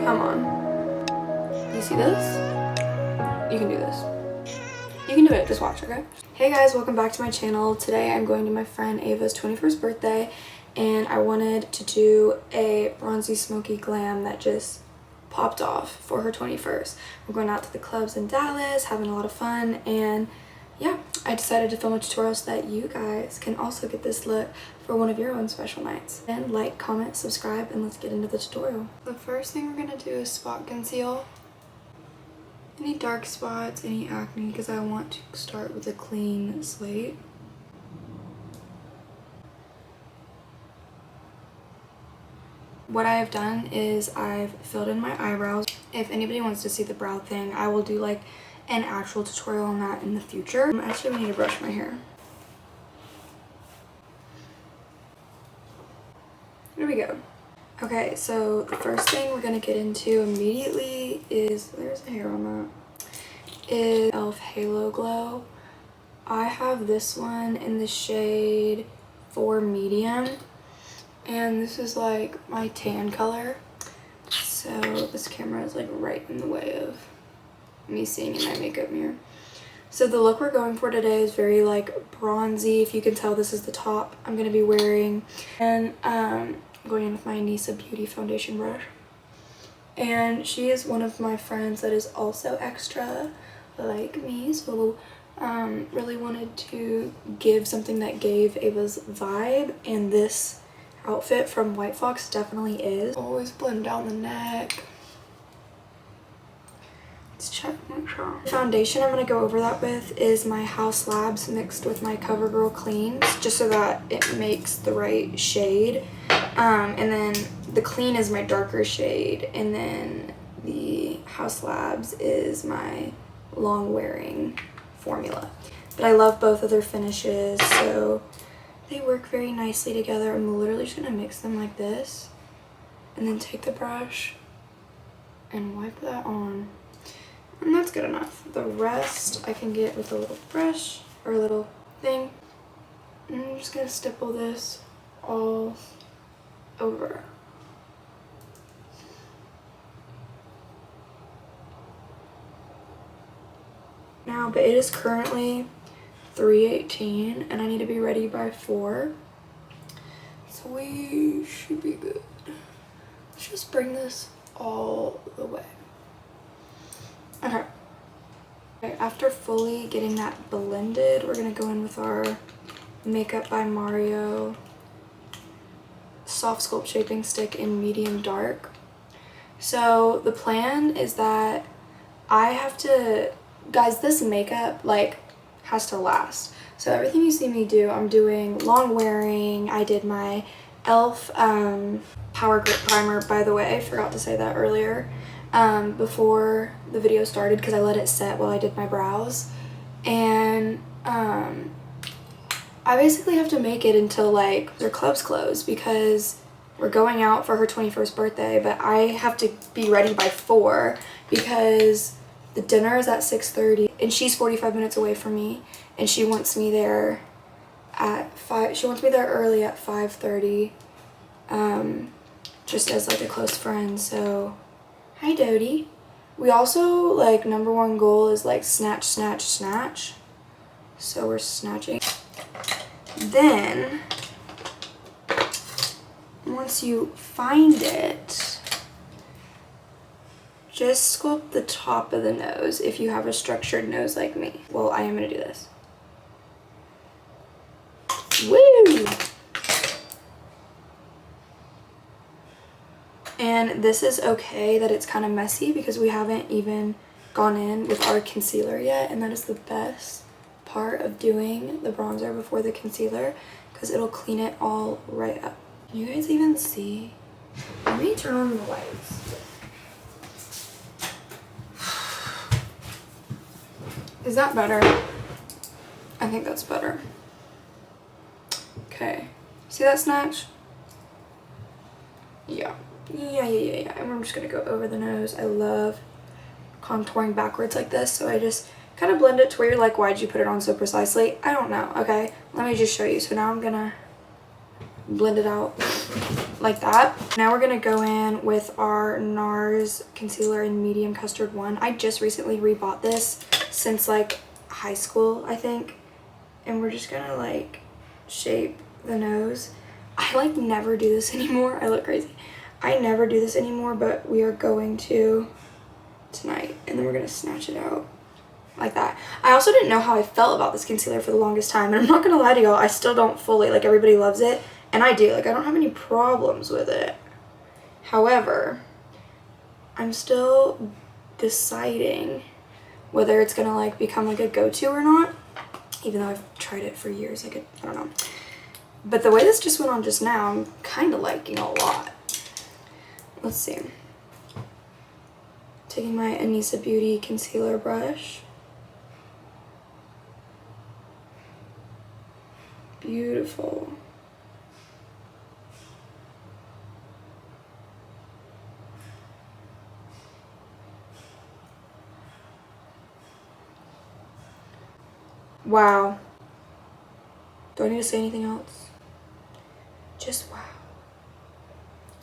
Come on. You see this? You can do this. You can do it. Just watch, okay? Hey guys, welcome back to my channel. Today I'm going to my friend Ava's 21st birthday, and I wanted to do a bronzy smoky glam that just popped off for her 21st. We're going out to the clubs in Dallas, having a lot of fun, and yeah, I decided to film a tutorial so that you guys can also get this look for one of your own special nights. And like, comment, subscribe, and let's get into the tutorial. The first thing we're gonna do is spot conceal. Any dark spots, any acne, because I want to start with a clean slate. What I have done is I've filled in my eyebrows. If anybody wants to see the brow thing, I will do like an actual tutorial on that in the future. Actually, I need to brush my hair. There we go. Okay, so the first thing we're gonna get into immediately is, there's a hair on that, is e.l.f. Halo Glow. I have this one in the shade 4 medium, and this is like my tan color. So this camera is like right in the way of me seeing in my makeup mirror. So the look we're going for today is very like bronzy. If you can tell, this is the top I'm gonna be wearing, and going in with my Nisa Beauty foundation brush. And she is one of my friends that is also extra like me, so really wanted to give something that gave Ava's vibe, and this outfit from White Fox definitely is. Always blend down the neck. Let's check my shawl. The foundation I'm going to go over that with is my House Labs mixed with my CoverGirl Cleans, just so that it makes the right shade. And then the Clean is my darker shade, and then the House Labs is my long wearing formula. But I love both of their finishes, so they work very nicely together. I'm literally just going to mix them like this, and then take the brush and wipe that on. And that's good enough. The rest I can get with a little brush or a little thing. And I'm just going to stipple this all over. Now, but it is currently 3:18 and I need to be ready by 4. So we should be good. Let's just bring this all the way. Okay. After fully getting that blended, we're gonna go in with our Makeup by Mario Soft Sculpt Shaping Stick in medium dark. So the plan is that I have to, guys, this makeup like has to last. So everything you see me do, I'm doing long wearing. I did my e.l.f. Power Grip Primer, by the way, I forgot to say that earlier. Before the video started, because I let it set while I did my brows, and I basically have to make it until like their clubs close, because we're going out for her 21st birthday, but I have to be ready by 4 because the dinner is at 6:30 and she's 45 minutes away from me, and she wants me there at 5. She wants me there early at 5:30, just as like a close friend. So hi Dodie. We also, like, #1 goal is like snatch, snatch, snatch. So we're snatching. Then once you find it, just sculpt the top of the nose if you have a structured nose like me. Well, I am gonna do this. Woo! And this is okay that it's kind of messy because we haven't even gone in with our concealer yet, and that is the best part of doing the bronzer before the concealer, because it'll clean it all right up. Can you guys even see? Let me turn on the lights. Is that better? I think that's better. Okay. See that snatch? Yeah. Yeah. And we're just gonna go over the nose. I love contouring backwards like this, so I just kind of blend it to where you're like, why'd you put it on so precisely? I don't know. Okay, let me just show you. So now I'm gonna blend it out like that. Now we're gonna go in with our NARS concealer in medium custard 1. I just recently rebought this since like high school, I think. And we're just gonna like shape the nose. I like never do this anymore. I look crazy. I never do this anymore, but we are going to tonight, and then we're gonna snatch it out like that. I also didn't know how I felt about this concealer for the longest time, and I'm not gonna lie to y'all, I still don't fully, like everybody loves it, and I do, like I don't have any problems with it. However, I'm still deciding whether it's gonna like become like a go-to or not, even though I've tried it for years. I don't know. But the way this just went on just now, I'm kind of liking a lot. Let's see. Taking my Anissa Beauty concealer brush. Beautiful. Wow. Do I need to say anything else? Just wow.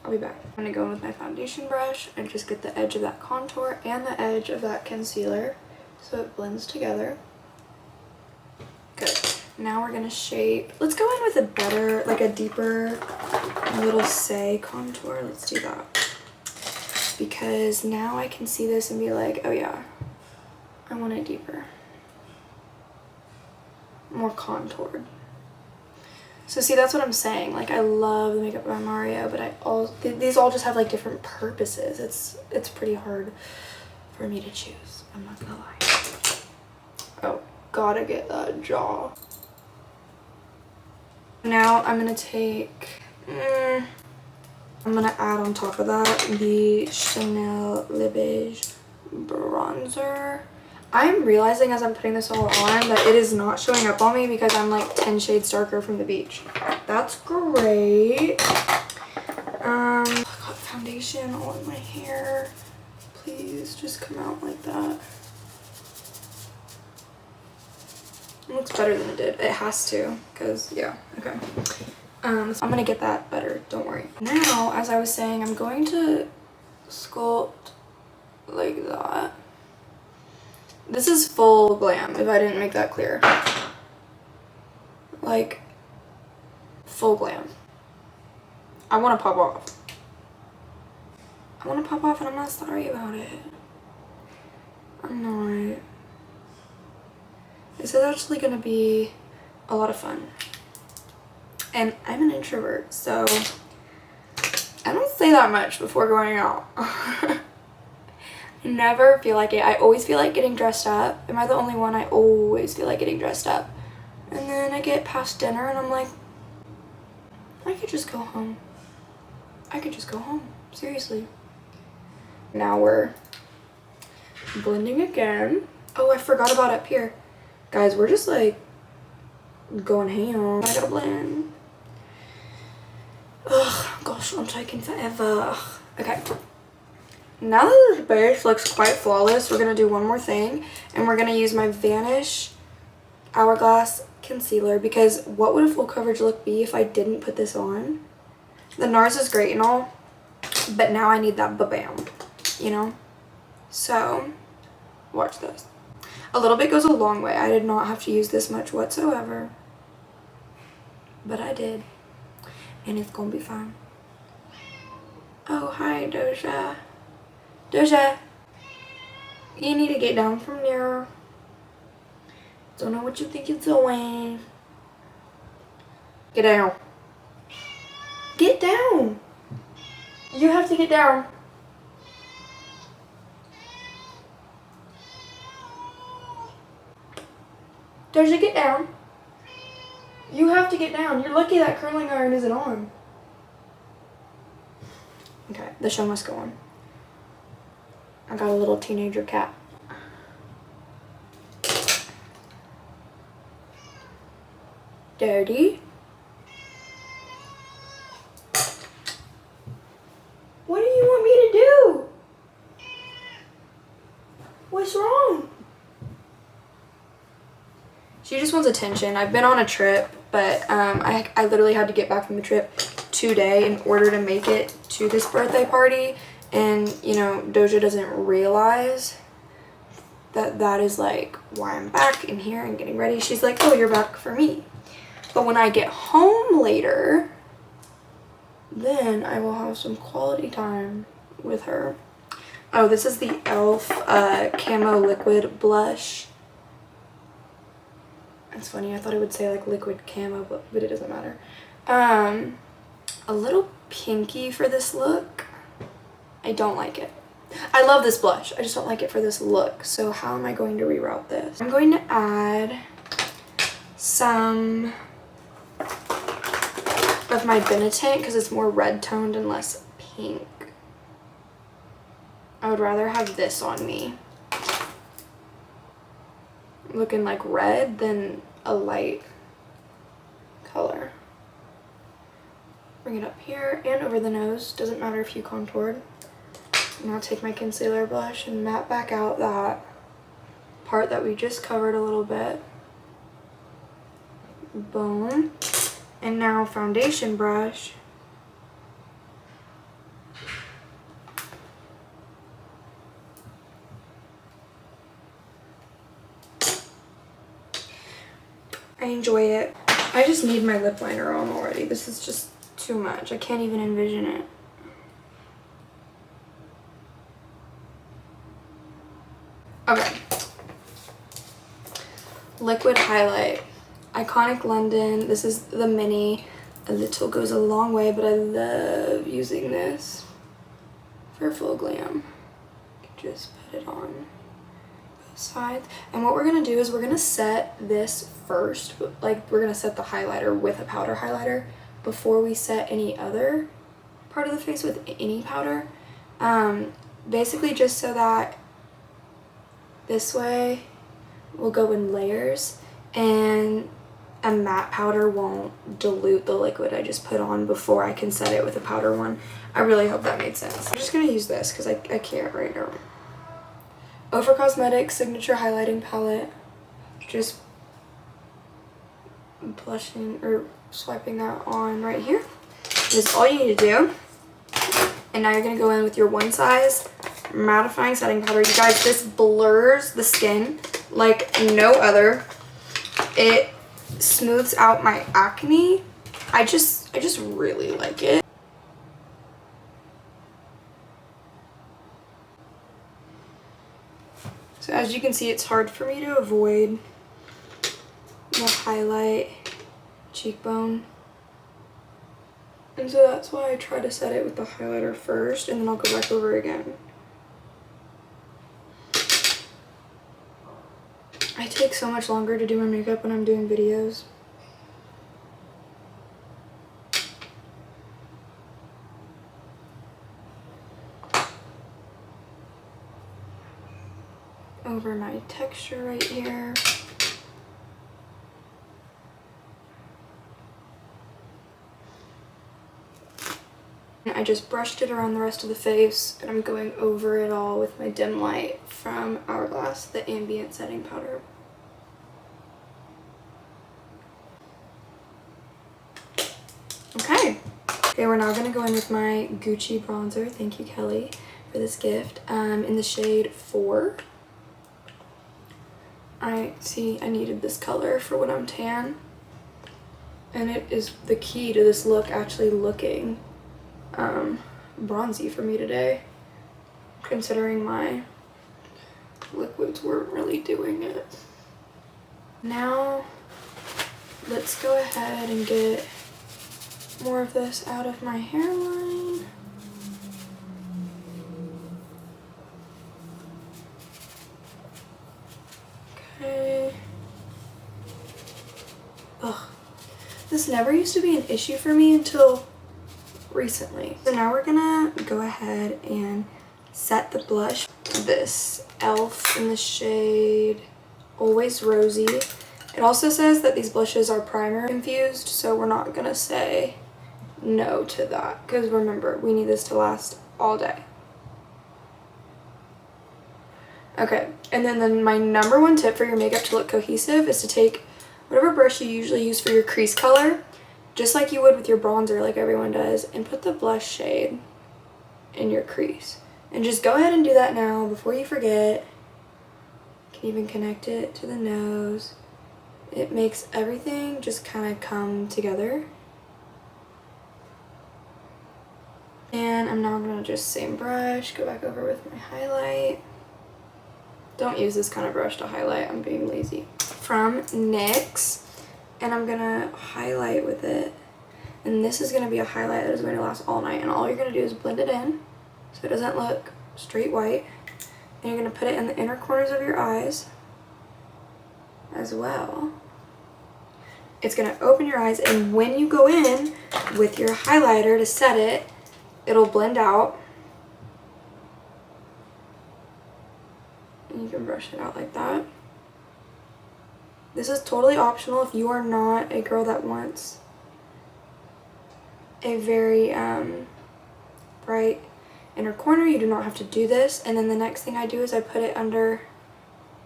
I'll be back. I'm gonna go in with my foundation brush and just get the edge of that contour and the edge of that concealer so it blends together. Good. Now we're gonna shape. Let's go in with a better, like a deeper little say contour. Let's do that. Because now I can see this and be like, oh yeah, I want it deeper. More contoured. So see, that's what I'm saying. Like, I love the Makeup by Mario, but these all just have like different purposes. It's pretty hard for me to choose. I'm not gonna lie. Oh, gotta get that jaw. Now I'm gonna take. I'm gonna add on top of that the Chanel Le Beige bronzer. I'm realizing as I'm putting this all on that it is not showing up on me because I'm like 10 shades darker from the beach. That's great. I got foundation all in my hair. Please just come out like that. It looks better than it did. It has to, because yeah, okay. So I'm gonna get that better, don't worry. Now, as I was saying, I'm going to sculpt like that. This is full glam, if I didn't make that clear. Like, full glam. I want to pop off. I want to pop off and I'm not sorry about it. I'm not. This is actually going to be a lot of fun. And I'm an introvert, so I don't say that much before going out. Never feel like it. I always feel like getting dressed up. Am I the only one? I always feel like getting dressed up. And then I get past dinner and I'm like, I could just go home. I could just go home. Seriously. Now we're blending again. Oh, I forgot about up here. Guys, we're just like going ham. I gotta blend. Ugh, gosh, I'm taking forever. Okay. Now that the base looks quite flawless, we're going to do one more thing. And we're going to use my Vanish Hourglass Concealer. Because what would a full coverage look be if I didn't put this on? The NARS is great and all. But now I need that ba-bam. You know? So, watch this. A little bit goes a long way. I did not have to use this much whatsoever. But I did. And it's going to be fine. Oh, hi, Doja. Doja, you need to get down from there. Don't know what you think you're doing. Get down. Get down. You have to get down. Doja, get down. You have to get down. You're lucky that curling iron isn't on. Okay, the show must go on. I got a little teenager cat. Dirty. What do you want me to do? What's wrong? She just wants attention. I've been on a trip, but I literally had to get back from the trip today in order to make it to this birthday party. And, you know, Doja doesn't realize that that is like why I'm back in here and getting ready. She's like, oh, you're back for me. But when I get home later, then I will have some quality time with her. Oh, this is the e.l.f. Camo Liquid Blush. It's funny, I thought it would say like liquid camo, but it doesn't matter. A little pinky for this look. I don't like it. I love this blush, I just don't like it for this look. So how am I going to reroute this? I'm going to add some of my Benetint because it's more red toned and less pink. I would rather have this on me looking like red than a light color. Bring it up here and over the nose, doesn't matter if you contoured. And I'll take my concealer brush and map back out that part that we just covered a little bit. Boom. And now foundation brush. I enjoy it. I just need my lip liner on already. This is just too much. I can't even envision it. Okay. Liquid highlight. Iconic London. This is the mini. A little goes a long way, but I love using this for full glam. Just put it on both sides. And what we're going to do is we're going to set this first. Like, we're going to set the highlighter with a powder highlighter before we set any other part of the face with any powder. Basically just so that this way will go in layers and a matte powder won't dilute the liquid I just put on before I can set it with a powder one. I really hope that made sense. I'm just going to use this because I can't right now. Ofra Cosmetics Signature Highlighting Palette. Just blushing or swiping that on right here. That's all you need to do. And now you're going to go in with your one size mattifying setting powder. You guys, this blurs the skin like no other. It smooths out my acne. I just really like it. So as you can see, it's hard for me to avoid the highlight cheekbone. And so that's why I try to set it with the highlighter first, and then I'll go back over again. I take so much longer to do my makeup when I'm doing videos. Over my texture right here. I just brushed it around the rest of the face, and I'm going over it all with my dim light from Hourglass, the ambient setting powder. Okay, we're now going to go in with my Gucci bronzer. Thank you, Kelly, for this gift. In the shade 4. I needed this color for when I'm tan. And it is the key to this look actually looking bronzy for me today, considering my liquids weren't really doing it. Now let's go ahead and get more of this out of my hairline. Okay. Ugh. This never used to be an issue for me until recently. So now we're gonna go ahead and set the blush. This e.l.f. in the shade Always Rosy. It also says that these blushes are primer infused, so we're not gonna say no to that, because remember, we need this to last all day. Okay, and then my number one tip for your makeup to look cohesive is to take whatever brush you usually use for your crease color, just like you would with your bronzer, like everyone does, and put the blush shade in your crease. And just go ahead and do that now before you forget. You can even connect it to the nose. It makes everything just kind of come together. And I'm now gonna just same brush, go back over with my highlight. Don't use this kind of brush to highlight, I'm being lazy. From NYX, and I'm gonna highlight with it. And this is gonna be a highlight that is going to last all night, and all you're gonna do is blend it in so it doesn't look straight white. And you're gonna put it in the inner corners of your eyes as well. It's gonna open your eyes, and when you go in with your highlighter to set it, it'll blend out. And you can brush it out like that. This is totally optional if you are not a girl that wants a very bright inner corner. You do not have to do this. And then the next thing I do is I put it under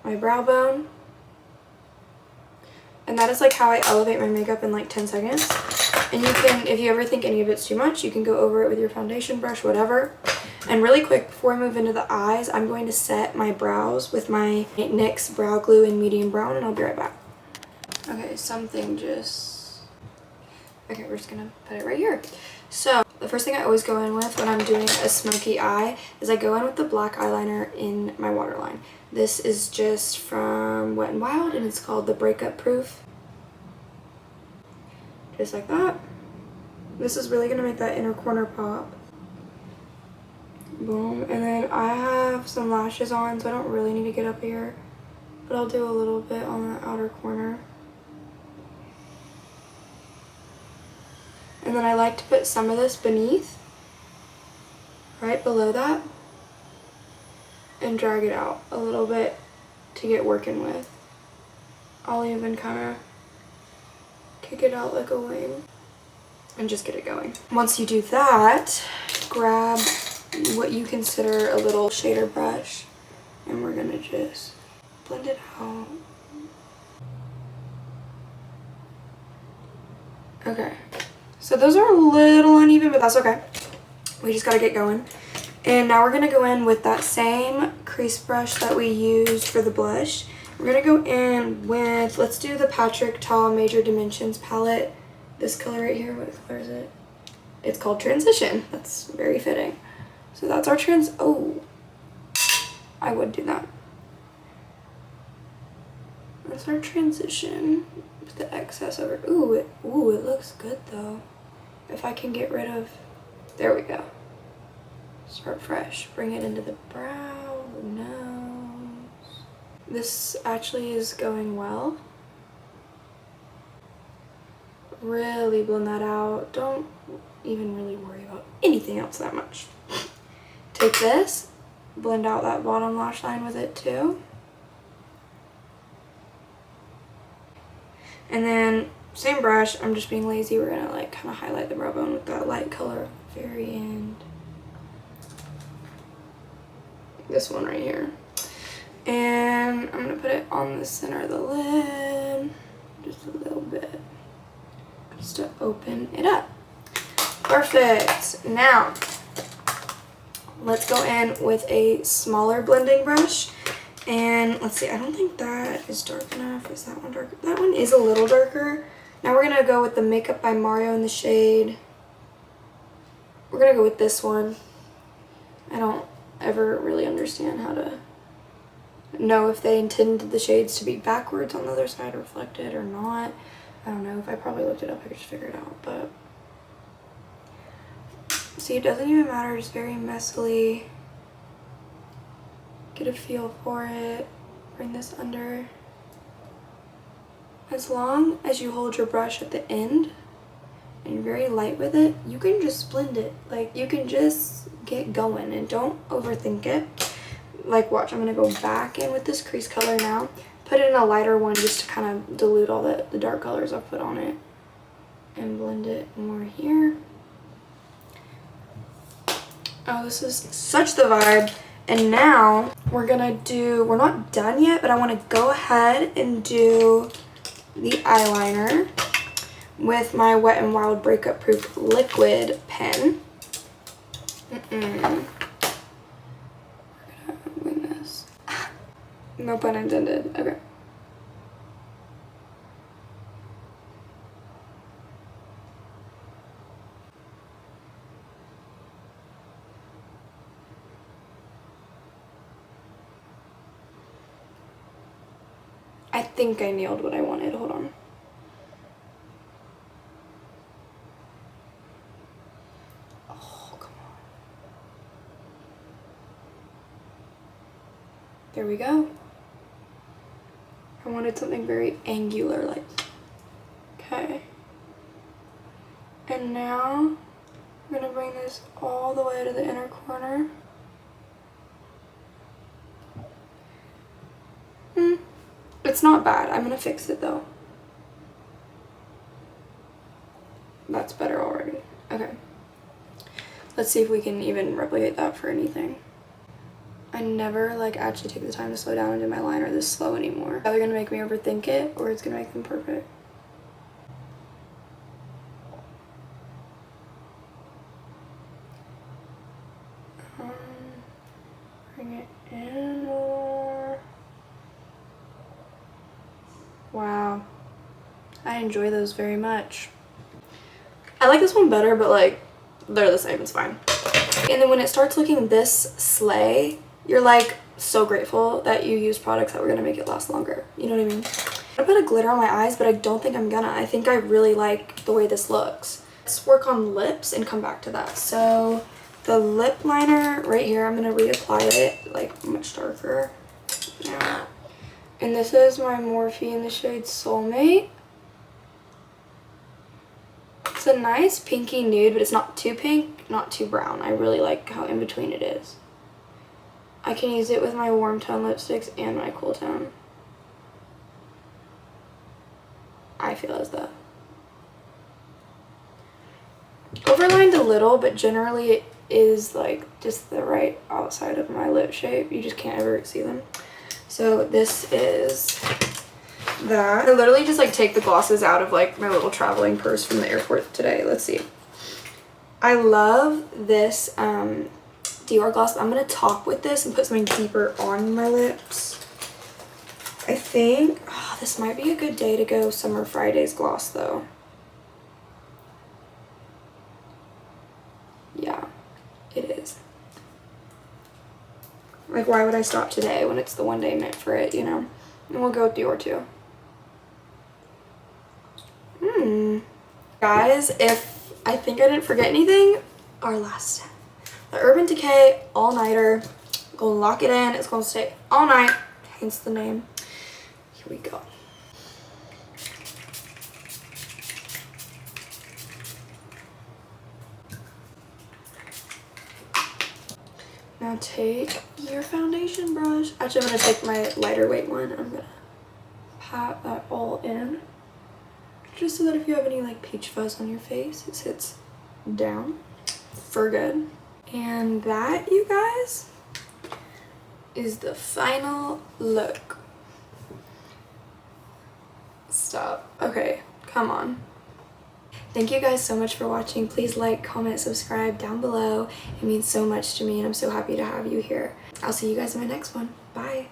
my brow bone. And that is like how I elevate my makeup in like 10 seconds. And you can, if you ever think any of it's too much, you can go over it with your foundation brush, whatever. And really quick, before I move into the eyes, I'm going to set my brows with my NYX brow glue in medium brown, and I'll be right back. Okay, okay, we're just gonna put it right here. So the first thing I always go in with when I'm doing a smoky eye is I go in with the black eyeliner in my waterline. This is just from Wet n Wild, and it's called the Breakup Proof. Just like that. This is really gonna make that inner corner pop. Boom. And then I have some lashes on, so I don't really need to get up here, but I'll do a little bit on the outer corner. And then I like to put some of this beneath, right below that, and drag it out a little bit to get working with. I'll even kind of kick it out like a wing and just get it going. Once you do that, grab what you consider a little shader brush, and we're gonna just blend it out. Okay, so those are a little uneven, but that's okay. We just gotta get going. And now we're gonna go in with that same crease brush that we used for the blush. We're gonna go in with, let's do the Patrick Ta Major Dimensions palette. This color right here, what color is it? It's called Transition. That's very fitting. So that's our oh, I would do that. That's our transition. Put the excess over. Ooh, it looks good though. If I can get rid of, there we go. Start fresh. Bring it into the brow, the nose. This actually is going well. Really blend that out. Don't even really worry about anything else that much. Take this, blend out that bottom lash line with it too. And then same brush, I'm just being lazy, we're gonna like kind of highlight the brow bone with that light color at the very end. This one right here. And I'm gonna put it on the center of the lid, just a little bit, just to open it up. Perfect. Now, let's go in with a smaller blending brush, and let's see, I don't think that is dark enough. Is that one darker? That one is a little darker. Now we're gonna go with the Makeup by Mario in the shade. We're gonna go with this one. I don't ever really understand how to know if they intended the shades to be backwards on the other side reflected or not. I don't know. If I probably looked it up, I could just figure it out, but see, it doesn't even matter, just very messily. Get a feel for it. Bring this under. As long as you hold your brush at the end and you're very light with it, you can just blend it. Like, you can just get going and don't overthink it. Like, watch, I'm gonna go back in with this crease color now. Put it in a lighter one just to kind of dilute all the dark colors I've put on it. And blend it more here. Oh, this is such the vibe. And now we're gonna do, we're not done yet, but I wanna go ahead and do the eyeliner with my Wet n Wild Breakup Proof liquid pen. We're gonna wing this. No pun intended. Okay. I think I nailed what I wanted. Hold on. Oh, come on. There we go. I wanted something very angular, like. Okay. And now I'm gonna bring this all the way to the inner corner. It's not bad. I'm gonna fix it though. That's better already. Okay. Let's see if we can even replicate that for anything. I never like actually take the time to slow down and do my liner this slow anymore. Either gonna make me overthink it or it's gonna make them perfect. Bring it in more. Wow. I enjoy those very much. I like this one better, but like they're the same, it's fine. And then when it starts looking this slay, you're like so grateful that you use products that were gonna make it last longer. You know what I mean? I put a glitter on my eyes, but I don't think I'm gonna. I think I really like the way this looks. Let's work on lips and come back to that. So the lip liner right here, I'm gonna reapply it like much darker. Yeah. And this is my Morphe in the shade Soulmate. It's a nice pinky nude, but it's not too pink, not too brown. I really like how in between it is. I can use it with my warm tone lipsticks and my cool tone. I feel as though. Overlined a little, but generally it is like just the right outside of my lip shape. You just can't ever see them. So this is that. I literally just like take the glosses out of like my little traveling purse from the airport today. Let's see. I love this Dior gloss. I'm gonna top with this and put something deeper on my lips. I think this might be a good day to go Summer Fridays gloss though. Yeah, it is. Like, why would I stop today when it's the one day meant for it, you know? And we'll go with Dior too. Guys, if I think I didn't forget anything, our last step. The Urban Decay all-nighter. Gonna lock it in. It's gonna stay all night. Hence the name. Here we go. Now take your foundation brush. Actually, I'm gonna take my lighter weight one. I'm gonna pat that all in. Just so that if you have any like peach fuzz on your face, it sits down for good. And that, you guys, is the final look. Stop. Okay, come on. Thank you guys so much for watching. Please like, comment, subscribe down below. It means so much to me and I'm so happy to have you here. I'll see you guys in my next one. Bye.